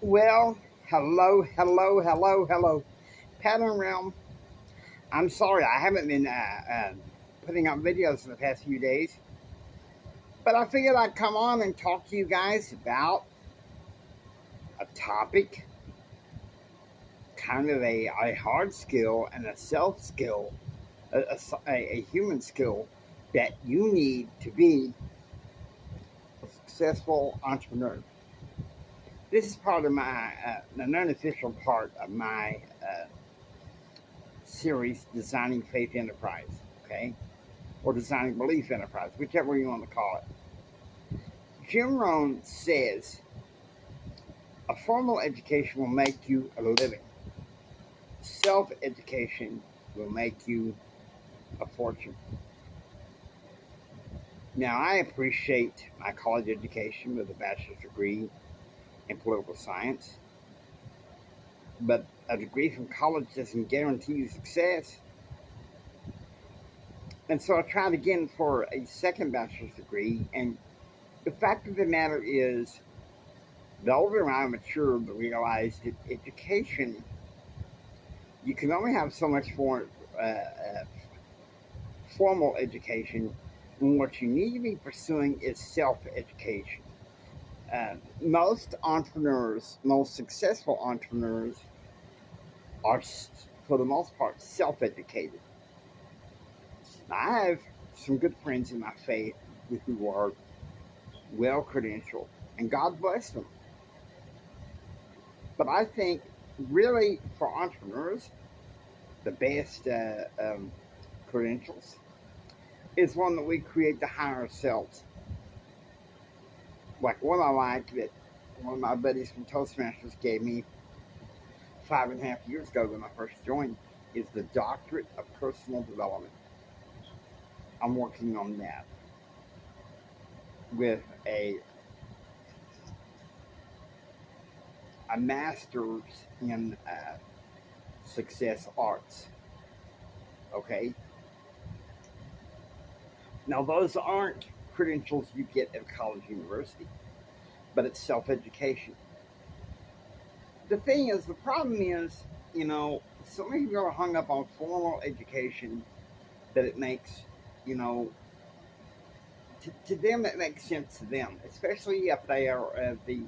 Well, hello. Pattern Realm. I'm sorry, I haven't been putting out videos in the past few days, but I figured I'd come on and talk to you guys about a topic, kind of a hard skill and a self skill, a human skill that you need to be a successful entrepreneur. This is part of my, an unofficial part of my series, Designing Faith Enterprise. Okay, or designing belief enterprise, whichever you want to call it. Jim Rohn says a formal education will make you a living. Self education will make you a fortune. Now, I appreciate my college education with a bachelor's degree in political science, but a degree from college doesn't guarantee you success. And so I tried again for a second bachelor's degree, and the fact of the matter is, the older I matured, I realized that education, you can only have so much formal education, and what you need to be pursuing is self education. Most entrepreneurs, most successful entrepreneurs, are, for the most part, self educated. I have some good friends in my faith who are well credentialed, and God bless them. But I think, really, for entrepreneurs, the best credentials is one that we create to hire ourselves. Like one I like that one of my buddies from Toastmasters gave me 5.5 years ago when I first joined is the Doctorate of Personal Development. I'm working on that with a master's in success arts. Okay, now those aren't credentials you get at a college university, but it's self education. The thing is, the problem is, so many people are hung up on formal education that it makes, you know, to them it makes sense to them, especially if they are of the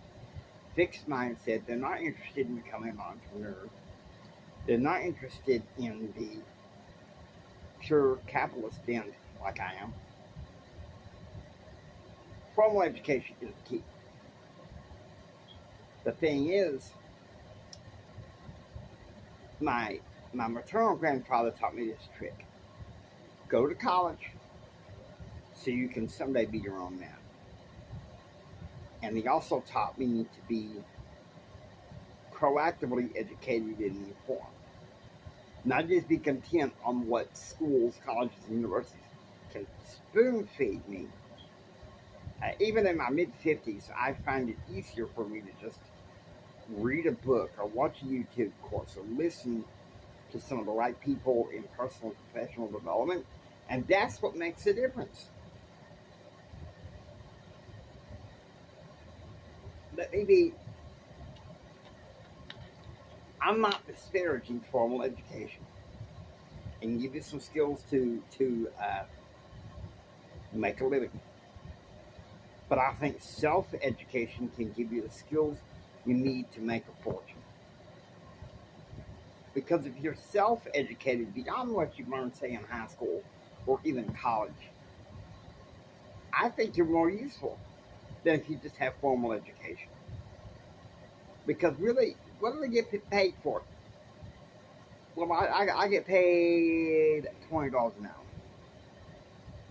fixed mindset. They're not interested in becoming an entrepreneur. They're not interested in the pure capitalist end like I am. Formal education is the key. The thing is, my my maternal grandfather taught me this trick: go to college so you can someday be your own man. And he also taught me to be proactively educated and informed, not just be content on what schools, colleges, and universities can spoon feed me. Even in my mid 50s, I find it easier for me to just read a book or watch a YouTube course or listen to some of the right people in personal and professional development. And that's what makes a difference. But maybe I'm not disparaging formal education and give you some skills to make a living. But I think self education can give you the skills you need to make a fortune. Because if you're self educated beyond what you learned, say, in high school or even college, I think you're more useful than if you just have formal education. Because really, what do they get paid for? Well, I get paid $20 an hour.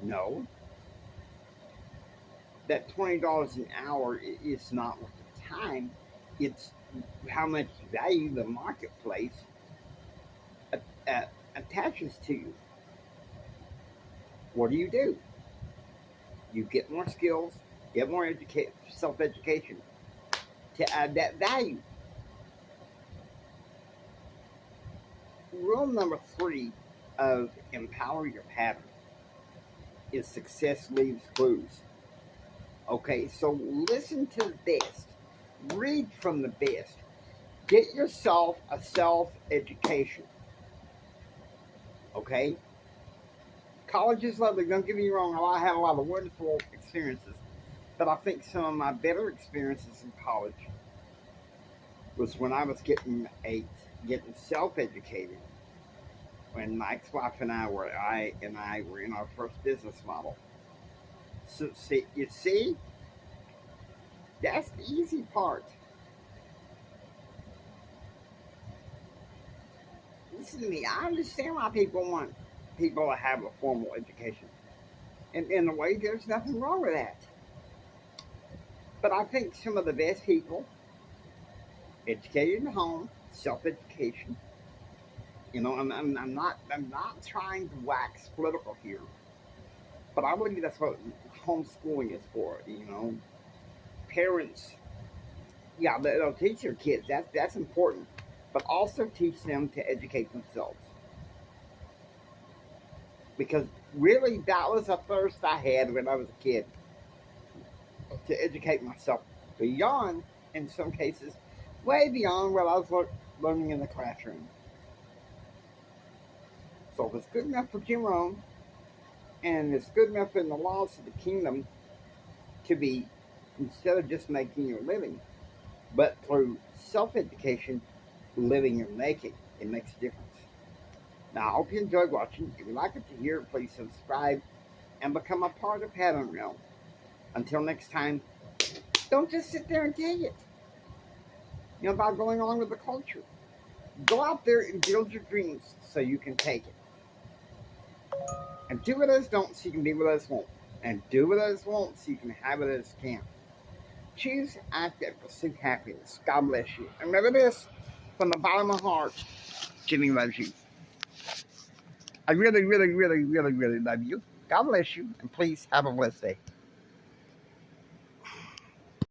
No, that $20 an hour is not worth the time. It's how much value the marketplace uh, attaches to you. What do? You get more skills, get more self education to add that value. Rule number three of Empower Your Pattern is success leaves clues. Okay, so listen to this. read from the best. Get yourself a self-education. Okay? College is lovely, don't get me wrong. I had a lot of wonderful experiences. But I think some of my better experiences in college was when I was getting self-educated. When my ex-wife and I were in our first business model. So see, that's the easy part. Listen to me. I understand why people want people to have a formal education, and in a way, there's nothing wrong with that. But I think some of the best people, educated at home, self-education. I'm not trying to wax political here, but I believe that's what homeschooling is for. Parents, yeah, they'll teach their kids. That's important, but also teach them to educate themselves. Because really, that was a thirst I had when I was a kid to educate myself beyond, in some cases, way beyond what I was learning in the classroom. So if it's good enough for Jim Rohn, and it's good enough in the laws of the kingdom to be, instead of just making your living, but through self-education, living your making, it makes a difference. Now, I hope you enjoyed watching. If you like what you hear, please subscribe and become a part of Pattern Realm. Until next time, don't just sit there and dig it. About going along with the culture. Go out there and build your dreams so you can take it. And do what others don't so you can be what others won't. And do what others won't so you can have what others can't. Choose act and pursue happiness. God bless you. And remember this, from the bottom of my heart, Jimmy loves you. I really, really, really, really, really love you. God bless you. And please have a blessed day.